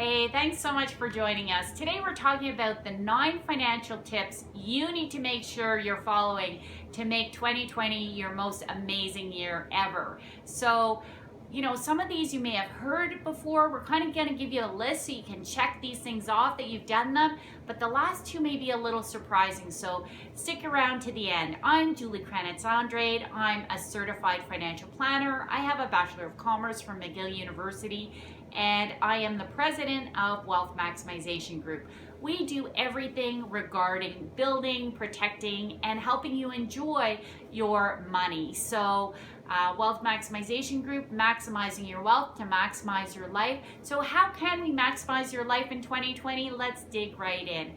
Hey, thanks so much for joining us. Today we're talking about the 9 financial tips you need to make sure you're following to make 2020 your most amazing year ever. So, some of these you may have heard before. We're kind of going to give you a list so you can check these things off that you've done them, but the last 2 may be a little surprising, so stick around to the end. I'm Julie Kranitz. I'm a certified financial planner. I have a Bachelor of Commerce from McGill University, and I am the president of Wealth Maximization Group. We do everything regarding building, protecting, and helping you enjoy your money. So Wealth Maximization Group, maximizing your wealth to maximize your life. So how can we maximize your life in 2020? Let's dig right in.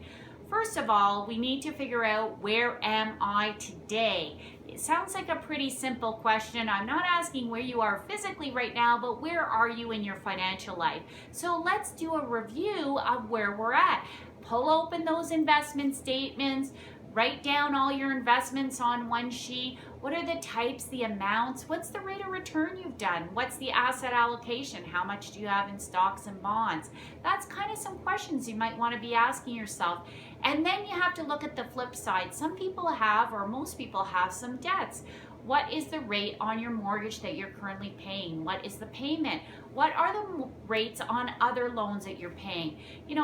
First of all, we need to figure out, where am I today? It sounds like a pretty simple question. I'm not asking where you are physically right now, but where are you in your financial life? So let's do a review of where we're at. Pull open those investment statements, write down all your investments on one sheet. What are the types, the amounts? What's the rate of return you've done? What's the asset allocation? How much do you have in stocks and bonds? That's kind of some questions you might want to be asking yourself. And then you have to look at the flip side. Some people have, or most people have, some debts. What is the rate on your mortgage that you're currently paying? What is the payment? What are the rates on other loans that you're paying?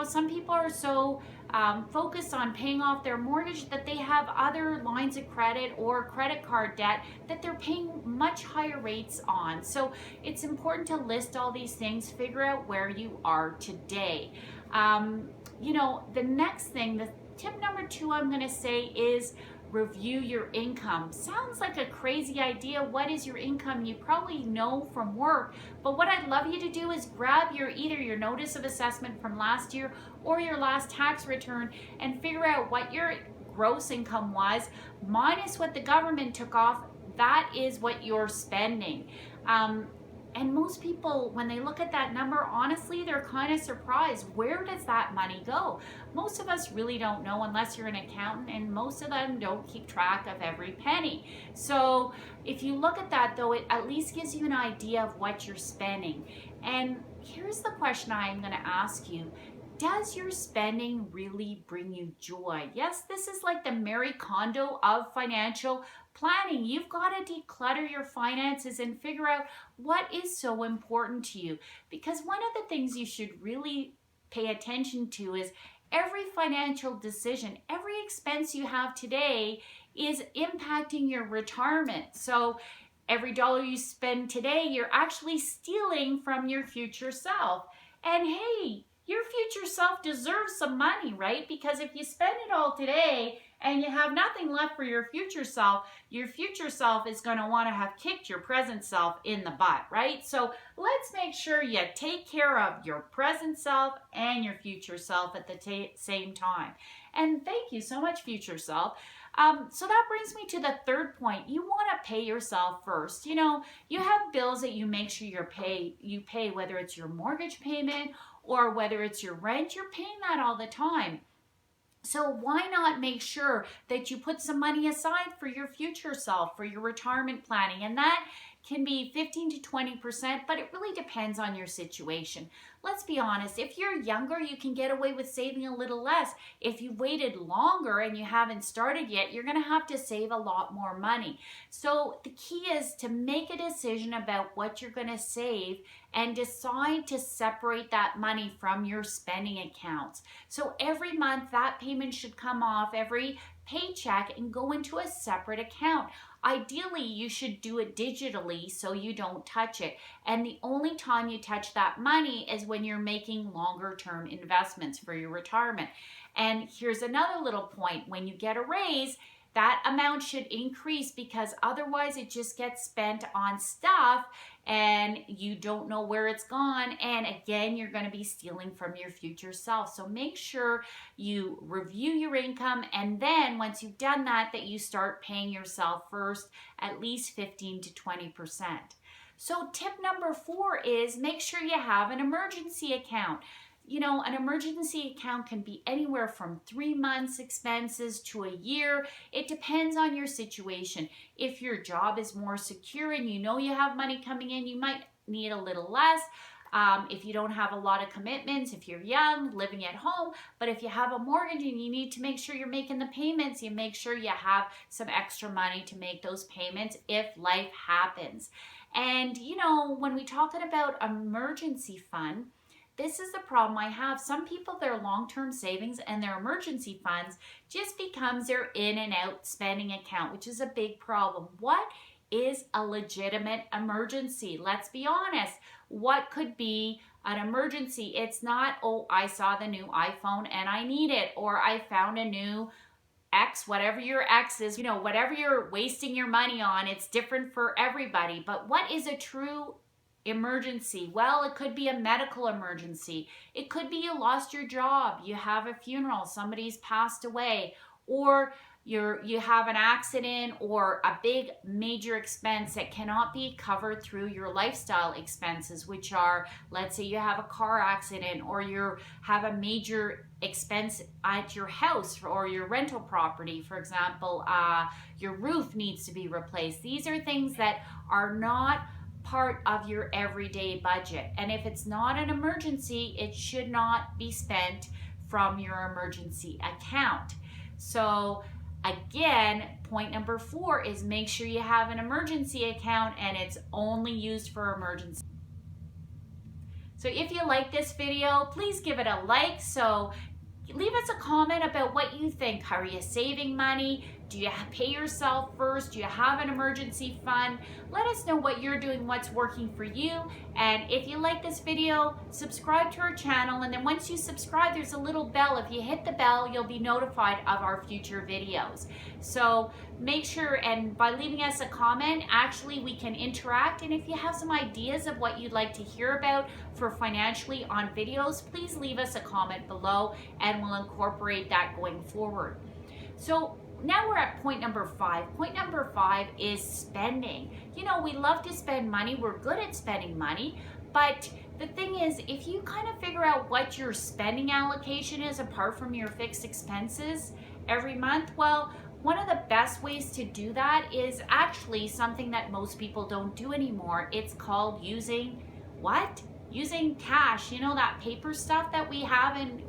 Some people are so focused on paying off their mortgage that they have other lines of credit or credit card debt that they're paying much higher rates on. So it's important to list all these things, figure out where you are today. The next thing, the tip number 2 I'm going to say is review your income. Sounds like a crazy idea. What is your income? You probably know from work, but what I'd love you to do is grab either your notice of assessment from last year or your last tax return and figure out what your gross income was minus what the government took off. That is what you're spending. And most people, when they look at that number, honestly, they're kind of surprised. Where does that money go? Most of us really don't know unless you're an accountant, and most of them don't keep track of every penny. So if you look at that, though, it at least gives you an idea of what you're spending. And here's the question I'm going to ask you. Does your spending really bring you joy? Yes, this is like the Marie Kondo of financial planning. You've got to declutter your finances and figure out what is so important to you. Because one of the things you should really pay attention to is every financial decision, every expense you have today is impacting your retirement. So every dollar you spend today, you're actually stealing from your future self. And hey, your future self deserves some money, right? Because if you spend it all today and you have nothing left for your future self is going to want to have kicked your present self in the butt, right? So let's make sure you take care of your present self and your future self at the same time. And thank you so much, future self. So that brings me to the third point. You want to pay yourself first. You have bills that you make sure you pay, whether it's your mortgage payment or whether it's your rent. You're paying that all the time. So why not make sure that you put some money aside for your future self, for your retirement planning? And that can be 15 to 20%, but it really depends on your situation. Let's be honest, if you're younger, you can get away with saving a little less. If you've waited longer and you haven't started yet, you're going to have to save a lot more money. So the key is to make a decision about what you're going to save and decide to separate that money from your spending accounts. So every month that payment should come off every paycheck and go into a separate account. Ideally, you should do it digitally so you don't touch it. And the only time you touch that money is when you're making longer term investments for your retirement. And here's another little point. When you get a raise, that amount should increase, because otherwise it just gets spent on stuff and you don't know where it's gone. And again, you're going to be stealing from your future self. So make sure you review your income, and then once you've done that, that you start paying yourself first, at least 15 to 20%. So tip number 4 is make sure you have an emergency account. An emergency account can be anywhere from 3 months expenses to a year. It depends on your situation. If your job is more secure and you know you have money coming in, you might need a little less. if you don't have a lot of commitments, if you're young, living at home. But if you have a mortgage and you need to make sure you're making the payments, you make sure you have some extra money to make those payments if life happens. And you know, when we talking about emergency fund, this is the problem I have. Some people, their long-term savings and their emergency funds just becomes their in and out spending account, which is a big problem. What is a legitimate emergency? Let's be honest. What could be an emergency? It's not, oh, I saw the new iPhone and I need it, or I found a new X, whatever your X is, you know, whatever you're wasting your money on, it's different for everybody. But what is a true emergency? Well, it could be a medical emergency. It could be you lost your job, you have a funeral, somebody's passed away, or you have an accident or a big major expense that cannot be covered through your lifestyle expenses, which are, let's say you have a car accident, or you have a major expense at your house or your rental property. For example, your roof needs to be replaced. These are things that are not part of your everyday budget. And if it's not an emergency, it should not be spent from your emergency account. So again, point number 4 is make sure you have an emergency account and it's only used for emergency. So if you like this video, please give it a like. So leave us a comment about what you think. Are you saving money? Do you pay yourself first? Do you have an emergency fund? Let us know what you're doing, what's working for you. And if you like this video, subscribe to our channel. And then once you subscribe, there's a little bell. If you hit the bell, you'll be notified of our future videos. So make sure, and by leaving us a comment, actually we can interact. And if you have some ideas of what you'd like to hear about for financially on videos, please leave us a comment below and we'll incorporate that going forward. So now we're at point number 5. Point number 5 is spending. You know, we love to spend money. We're good at spending money. But the thing is, if you kind of figure out what your spending allocation is apart from your fixed expenses every month, well, one of the best ways to do that is actually something that most people don't do anymore. It's called using what? Using cash. You know, that paper stuff that we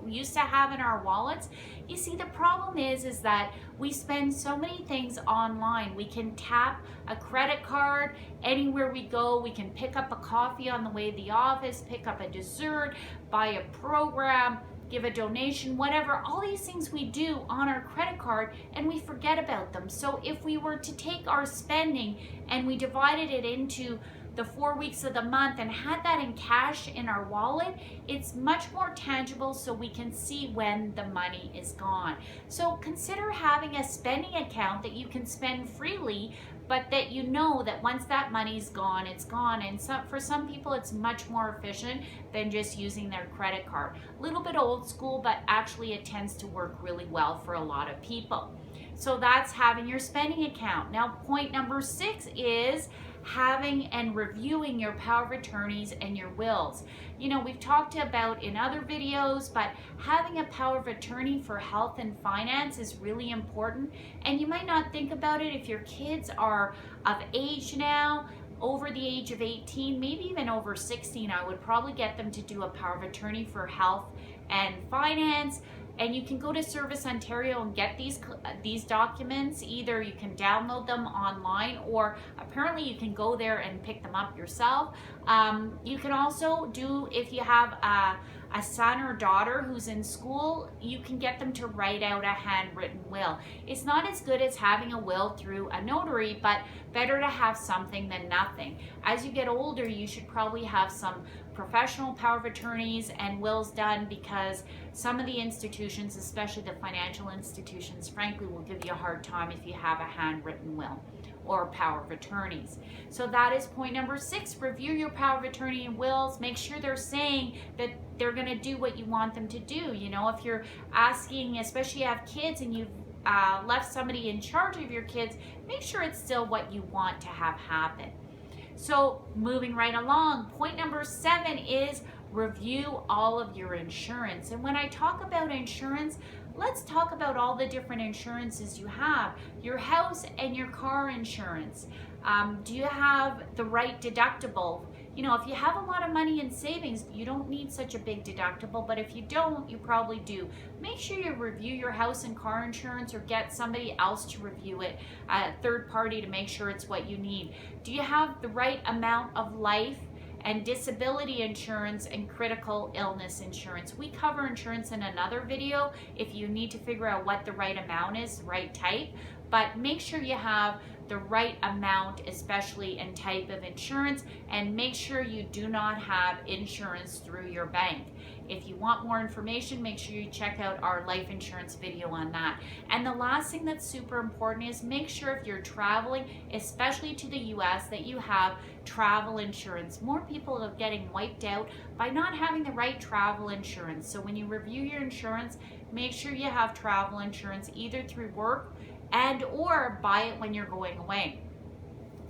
used to have in our wallets. You see, the problem is that we spend so many things online. We can tap a credit card anywhere we go. We can pick up a coffee on the way to the office, pick up a dessert, buy a program, give a donation, whatever. All these things we do on our credit card and we forget about them. So if we were to take our spending and we divided it into the 4 weeks of the month and had that in cash in our wallet, it's much more tangible so we can see when the money is gone. So consider having a spending account that you can spend freely, but that you know that once that money's gone, it's gone. And for some people, it's much more efficient than just using their credit card. A little bit old school, but actually it tends to work really well for a lot of people. So that's having your spending account. Now, point number 6 is having and reviewing your power of attorneys and your wills. You know, we've talked about in other videos, but having a power of attorney for health and finance is really important. And you might not think about it if your kids are of age now, over the age of 18, maybe even over 16, I would probably get them to do a power of attorney for health and finance. And you can go to Service Ontario and get these documents. Either you can download them online, or apparently you can go there and pick them up yourself. You can also do, if you have a son or daughter who's in school, you can get them to write out a handwritten will. It's not as good as having a will through a notary, but better to have something than nothing. As you get older, you should probably have some professional power of attorneys and wills done, because some of the institutions, especially the financial institutions, frankly will give you a hard time if you have a handwritten will or power of attorneys. So that is point number 6. Review your power of attorney and wills. Make sure they're saying that they're going to do what you want them to do. You know, if you're asking, especially you have kids and you've left somebody in charge of your kids, make sure it's still what you want to have happen. So moving right along, point number 7 is review all of your insurance. And when I talk about insurance, let's talk about all the different insurances you have. Your house and your car insurance. Do you have the right deductible? if you have a lot of money in savings, you don't need such a big deductible, but if you don't, you probably do. Make sure you review your house and car insurance, or get somebody else to review it, a third party, to make sure it's what you need. Do you have the right amount of life and disability insurance and critical illness insurance? We cover insurance in another video if you need to figure out what the right amount is, the right type, but make sure you have the right amount, especially in type of insurance, and make sure you do not have insurance through your bank. If you want more information, make sure you check out our life insurance video on that. And the last thing that's super important is make sure if you're traveling, especially to the US, that you have travel insurance. More people are getting wiped out by not having the right travel insurance. So when you review your insurance, make sure you have travel insurance, either through work and or buy it when you're going away.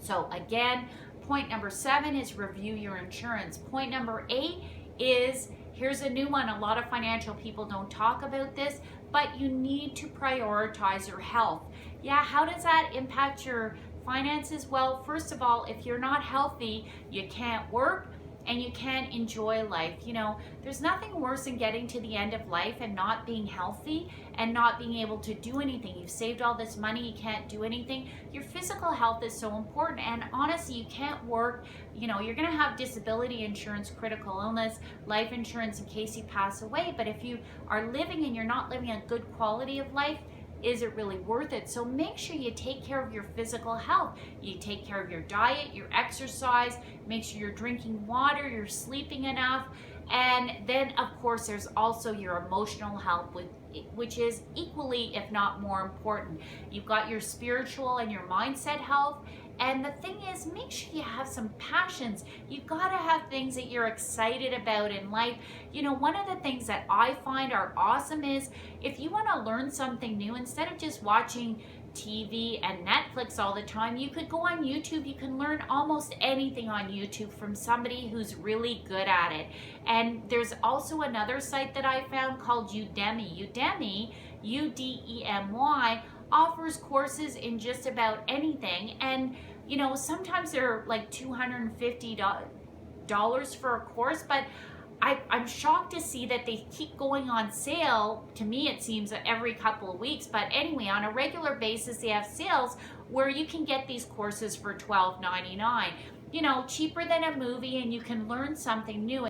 So again, point number 7 is review your insurance. Point number 8 is, here's a new one. A lot of financial people don't talk about this, but you need to prioritize your health. Yeah, how does that impact your finances? Well, first of all, if you're not healthy, you can't work and you can't enjoy life. There's nothing worse than getting to the end of life and not being healthy and not being able to do anything. You've saved all this money, you can't do anything. Your physical health is so important, and honestly, you can't work. You're gonna have disability insurance, critical illness, life insurance in case you pass away, but if you are living and you're not living a good quality of life, is it really worth it? So make sure you take care of your physical health. You take care of your diet, your exercise, make sure you're drinking water, you're sleeping enough. And then of course there's also your emotional health, which is equally, if not more important. You've got your spiritual and your mindset health. And the thing is, make sure you have some passions. You've got to have things that you're excited about in life. One of the things that I find are awesome is, if you want to learn something new, instead of just watching TV and Netflix all the time, you could go on YouTube. You can learn almost anything on YouTube from somebody who's really good at it. And there's also another site that I found called UDEMY. UDEMY, UDEMY, offers courses in just about anything, and sometimes they're like $250 for a course, but I'm shocked to see that they keep going on sale. To me, it seems every couple of weeks, but anyway, on a regular basis they have sales where you can get these courses for $12.99, cheaper than a movie, and you can learn something new.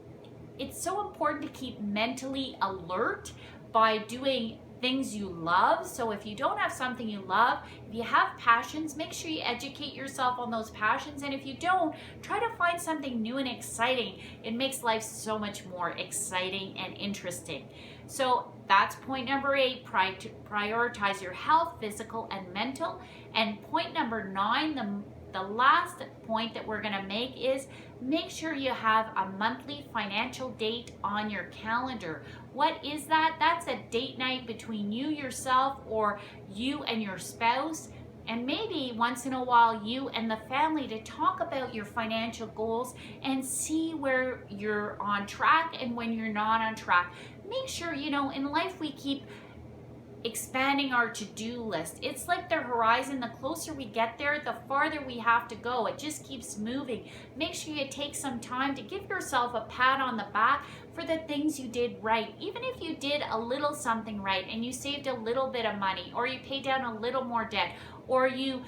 It's so important to keep mentally alert by doing things you love. So if you don't have something you love, if you have passions, make sure you educate yourself on those passions. And if you don't, try to find something new and exciting. It makes life so much more exciting and interesting. So that's point number 8, prioritize your health, physical and mental. And point number 9, the last point that we're going to make is, make sure you have a monthly financial date on your calendar. What is that? That's a date night between you, yourself, or you and your spouse, and maybe once in a while you and the family, to talk about your financial goals and see where you're on track and when you're not on track. Make sure, in life we keep expanding our to-do list. It's like the horizon. The closer we get there, the farther we have to go. It just keeps moving. Make sure you take some time to give yourself a pat on the back for the things you did right. Even if you did a little something right and you saved a little bit of money, or you paid down a little more debt, or you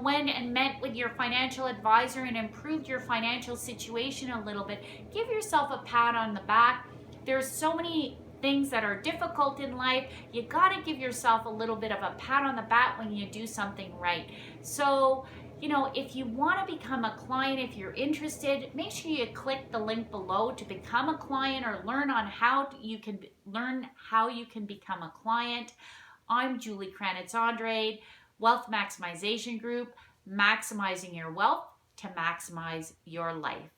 went and met with your financial advisor and improved your financial situation a little bit, give yourself a pat on the back. There's so many things that are difficult in life. You got to give yourself a little bit of a pat on the back when you do something right. So, if you want to become a client, if you're interested, make sure you click the link below to become a client, or learn how you can become a client. I'm Julie Kranitz, Wealth Maximization Group, maximizing your wealth to maximize your life.